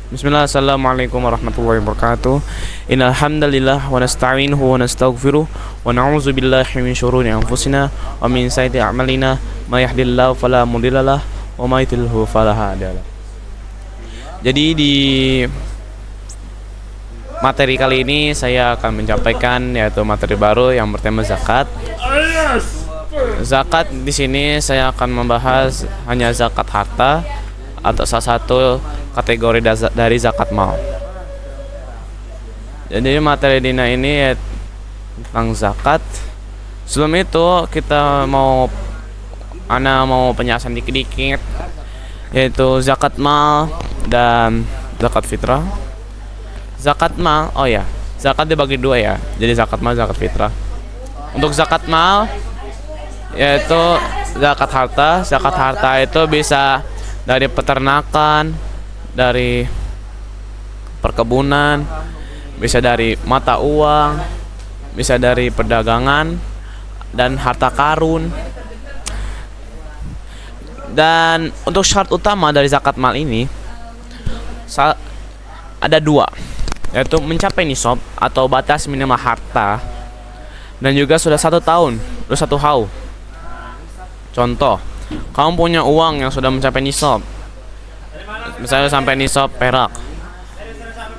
Bismillah, assalamualaikum warahmatullahi wabarakatuh. Innal hamdalillah wa nasta'inuhu wa nastaghfiruh wa na'udzu billahi min syururi anfusina wa min sayyiati a'malina may yahdihillahu fala mudhillalah wa may yudhlilhu fala hadiyalah. Jadi di materi kali ini saya akan menyampaikan yaitu materi baru yang bertema zakat. Zakat di sini saya akan membahas hanya zakat harta atau salah satu kategori dari zakat mal. Jadi materi dina ini ya tentang zakat. Sebelum itu kita mau penjelasan dikit-dikit yaitu zakat mal dan zakat fitrah. Zakat mal, zakat dibagi dua ya. Jadi zakat mal, zakat fitrah. Untuk zakat mal yaitu zakat harta. Zakat harta itu bisa dari peternakan, dari perkebunan, bisa dari mata uang, bisa dari perdagangan dan harta karun. Dan untuk syarat utama dari zakat mal ini ada dua, yaitu mencapai nisab atau batas minimal harta, dan juga sudah 1 tahun, sudah 1 haul. Contoh, kamu punya uang yang sudah mencapai nisab, misalnya sampai nisab perak,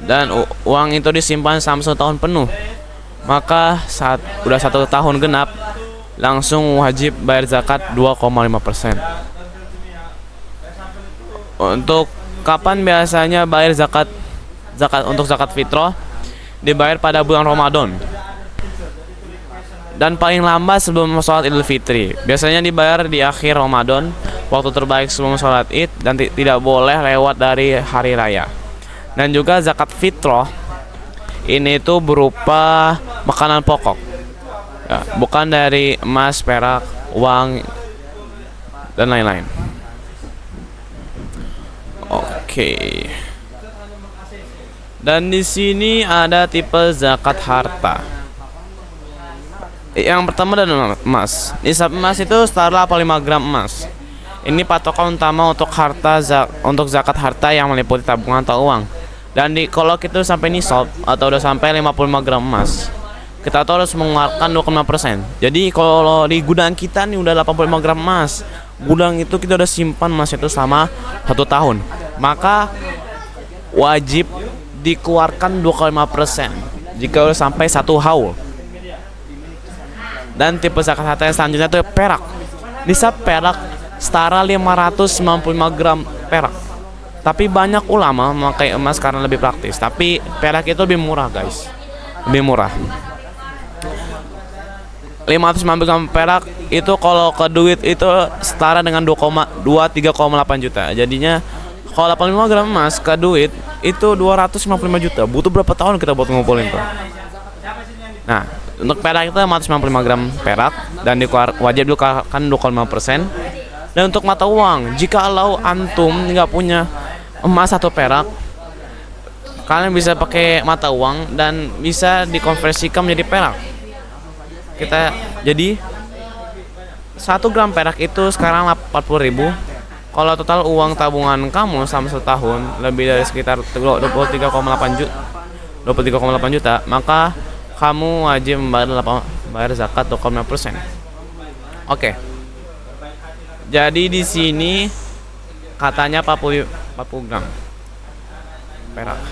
dan uang itu disimpan selama 1 tahun penuh, maka saat udah 1 tahun genap langsung wajib bayar zakat 2,5%. Untuk kapan biasanya bayar zakat untuk zakat fitrah? Dibayar pada bulan Ramadan dan paling lambat sebelum sholat Idul Fitri. Biasanya dibayar di akhir Ramadan, waktu terbaik sebelum sholat Id, dan tidak boleh lewat dari hari raya. Dan juga zakat fitrah ini tuh berupa makanan pokok ya, bukan dari emas, perak, uang dan lain-lain. Oke. Dan di sini ada tipe zakat harta. Yang pertama adalah emas. Nisab emas itu setara 85 gram emas. Ini patokan utama untuk untuk zakat harta yang meliputi tabungan atau uang. Dan kalau kita sampai nisab atau udah sampai 55 gram emas, kita tuh harus mengeluarkan 2,5%. Jadi kalau di gudang kita nih udah 85 gram emas, gudang itu kita udah simpan emas itu selama 1 tahun, maka wajib dikeluarkan 2,5% jika udah sampai 1 haul. Dan tipe zakat harta yang selanjutnya itu perak. Nisab perak setara 595 gram perak. Tapi banyak ulama memakai emas karena lebih praktis. Tapi perak itu lebih murah, guys. Lebih murah. 550 gram perak itu kalau ke duit itu setara dengan 3,8 juta. Jadinya kalau 85 gram emas ke duit itu 255 juta. Butuh berapa tahun kita buat ngumpulin tuh? Nah, untuk perak itu 555 gram perak dan wajib dikeluarkan 2,5%. Dan untuk mata uang, jika antum nggak punya emas atau perak, kalian bisa pakai mata uang dan bisa dikonversikan menjadi perak. Jadi 1 gram perak itu sekarang 40.000. Kalau total uang tabungan kamu selama 1 tahun lebih dari sekitar 23,8 juta, maka kamu wajib membayar zakat 2,5%. Oke. Jadi di sini katanya 40 gram perak.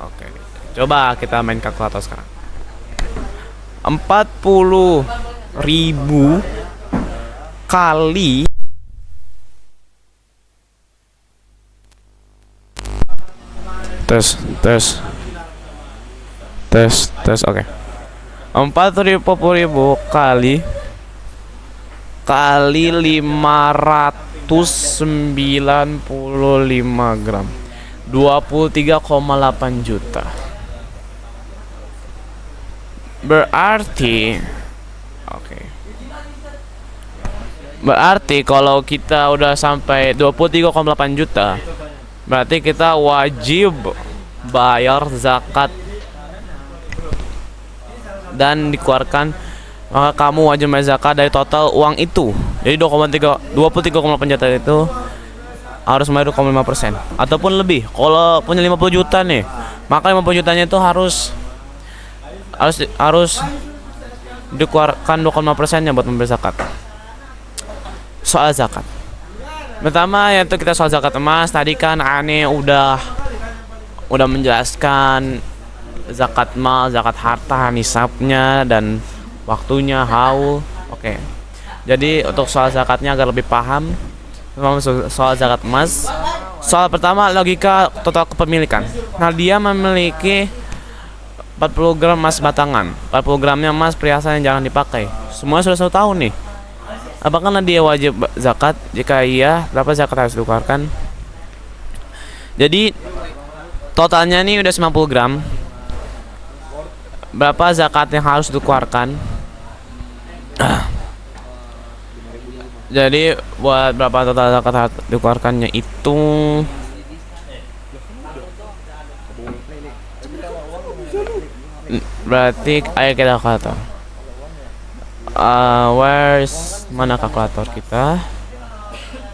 Oke. Coba kita main kalkulator sekarang. 40.000 kali tes oke. 40.000 kali 595 gram 23,8 juta. Berarti kalau kita udah sampai 23,8 juta, berarti kita wajib bayar zakat dan dikeluarkan, maka kamu wajib bayar zakat dari total uang itu. Jadi 23,8 juta itu harus bayar 2,5% ataupun lebih. Kalau punya 50 juta nih, maka 50 jutanya itu harus dikeluarkan 2,5%-nya buat memberi zakat. Soal zakat, pertama yaitu kita soal zakat emas. Tadi kan Ane udah menjelaskan zakat mal, zakat harta, nisabnya dan waktunya, haul. Oke. Jadi untuk soal zakatnya agar lebih paham, soal zakat emas. Soal pertama, logika total kepemilikan. Nah, dia memiliki 40 gram emas batangan, 40 gramnya emas perhiasan yang jangan dipakai. Semua sudah 1 tahun nih. Apakah dia wajib zakat? Jika iya, berapa zakat harus dikeluarkan? Jadi totalnya nih udah 90 gram. Berapa zakat yang harus dikeluarkan? Jadi buat berapa total zakat harus dikeluarkannya itu berarti ayo kita kalkulator. Mana kalkulator kita?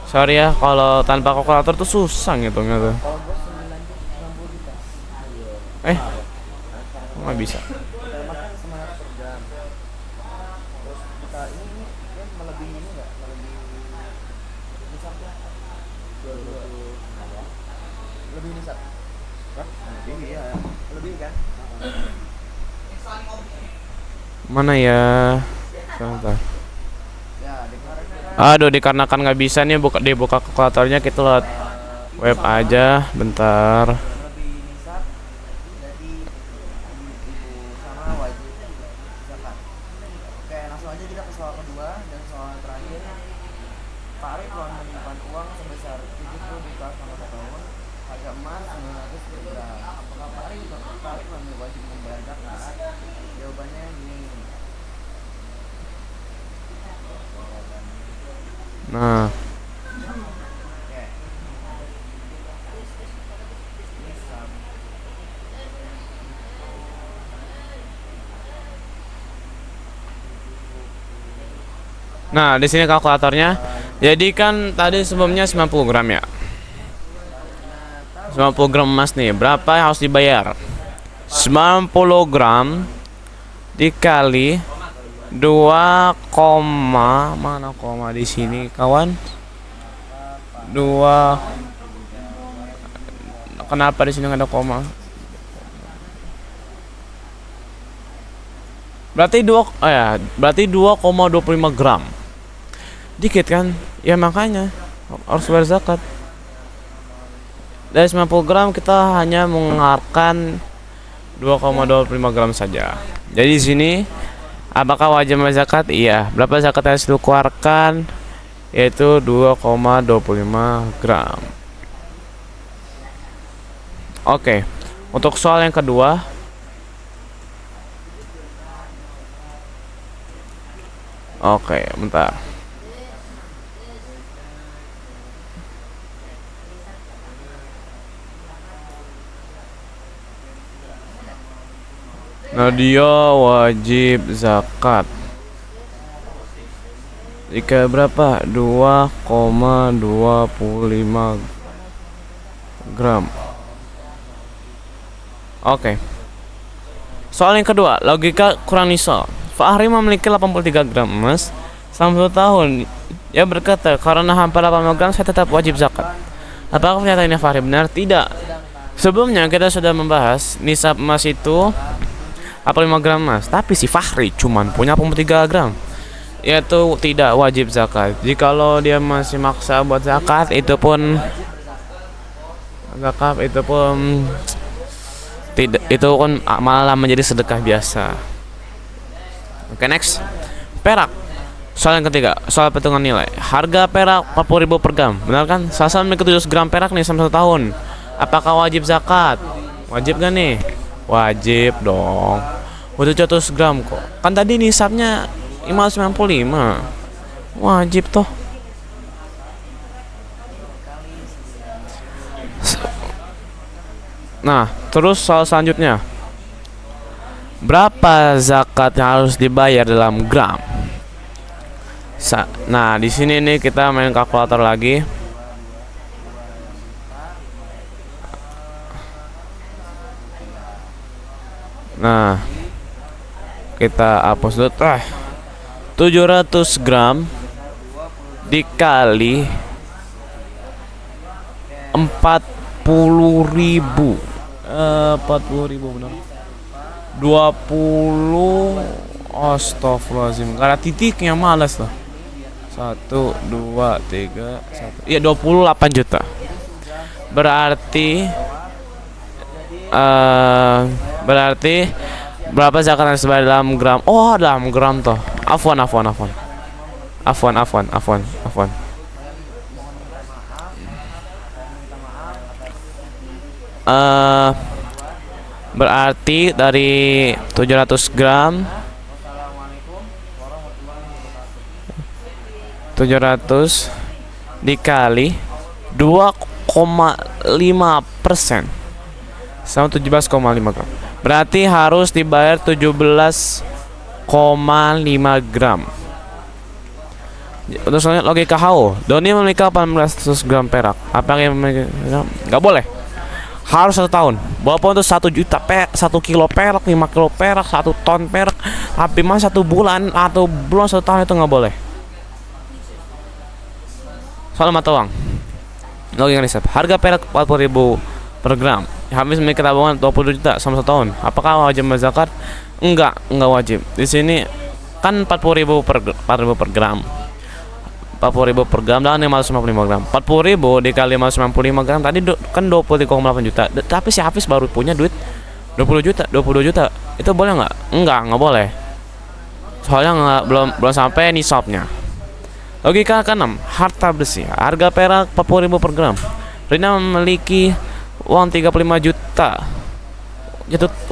Sorry ya kalau tanpa kalkulator tuh susah ngitungnya tuh. Nggak bisa. Mana ya? Sebentar. Aduh, dikarenakan nggak bisa nih dibuka kalkulatornya, kita lihat web aja. Bentar. Nah, di sini kalkulatornya. Jadi kan tadi sebelumnya 90 gram ya. 90 gram emas nih, berapa yang harus dibayar? 90 gram dikali 2, mana koma di sini kawan? 2. Kenapa di sini nggak ada koma? Berarti 2,25 gram. Dikit kan? Ya makanya harus bayar zakat. Dari 90 gram kita hanya mengeluarkan 2,25 gram saja. Jadi di sini apakah wajib bayar zakat? Iya. Berapa zakat yang harus dikeluarkan? Yaitu 2,25 gram. Oke. Untuk soal yang kedua, bentar. Dia wajib zakat jika berapa? 2,25 gram. Oke. Soal yang kedua, logika kurang nisab. Fahri memiliki 83 gram emas selama 1 tahun. Ia berkata, karena hampir 80 gram saya tetap wajib zakat. Apakah pernyataan ini Fahri benar? Tidak. Sebelumnya kita sudah membahas nisab emas itu 45 gram emas, tapi si Fahri cuman punya 83 gram, yaitu tidak wajib zakat. Jikalau dia masih maksa buat zakat, itu pun tidak, itu kan malah menjadi sedekah biasa. Oke, next. Perak. Soal yang ketiga, soal perhitungan nilai. Harga perak 40.000 per gram. Benar kan? Salah memiliki 700 gram perak nih selama 1 tahun. Apakah wajib zakat? Wajib gak nih? Wajib dong. Udah 100 gram kok. Kan tadi nisabnya 595. Wajib toh. Nah, terus soal selanjutnya. Berapa zakat yang harus dibayar dalam gram? Nah, di sini nih kita main kalkulator lagi. Nah, kita hapus dulu. 700 gram dikali 40.000. 40.000 benar. 20. Astagfirullahaladzim. Gak ada titiknya, malas lah. 1, 2, 3, 1. Iya, 28 juta. Berarti berapa zakat yang sesuai dalam gram? Oh, dalam gram toh. Afwan. Berarti dari 700 gram 700 dikali 2,5% sama 17,5 gram. Berarti harus dibayar 17,5 gram. Untuk selanjutnya logika HO. Doni memiliki 1800 gram perak. Apa yang memiliki? Nggak boleh. Harus 1 tahun. Walaupun itu 1 juta perak, 1 kilo perak, 5 kilo perak, 1 ton perak. Tapi mas 1 bulan atau belum 1 tahun itu nggak boleh. Soal mata uang. Logika riset. Harga perak 40.000 per gram. Habis memiliki tabungan 20 juta sama 1 tahun. Apakah wajib berzakat? Enggak wajib. Di sini kan 40.000 per gram. 40.000 per gram dan 555 gram. 40.000 dikali 555 gram tadi kan 23,8 juta. Tapi si Hafiz baru punya duit 20 juta. Itu boleh nggak? Nggak boleh. Soalnya belum sampai nisabnya. Logika ke-6, harta bersih. Harga perak 40.000 per gram. Rina memiliki uang 35 juta.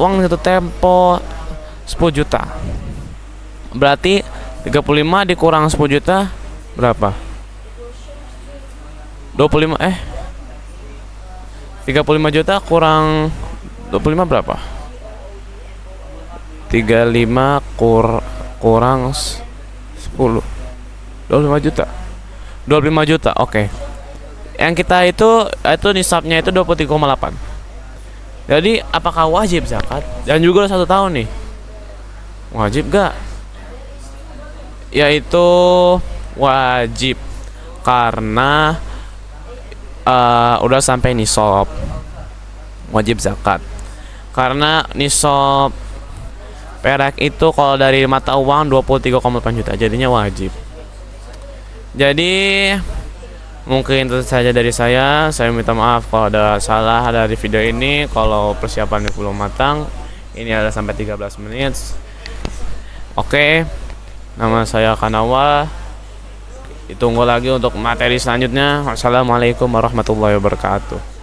Uang jatuh tempo 10 juta. Berarti 35 dikurang 10 juta berapa? 35 juta kurang 25 berapa? 35 kurang 10. 25 juta. Oke. Yang kita itu nisabnya itu 23,8. Jadi apakah wajib zakat? Dan juga 1 tahun nih. Wajib gak? Yaitu wajib karena udah sampai nisab, wajib zakat. Karena nisab perak itu kalau dari mata uang 23,8 juta, jadinya wajib. Jadi mungkin itu saja dari saya. Saya minta maaf kalau ada salah dari video ini. Kalau persiapannya belum matang, ini ada sampai 13 menit. Oke, nama saya Kanawal. Ditunggu lagi untuk materi selanjutnya. Wassalamualaikum warahmatullahi wabarakatuh.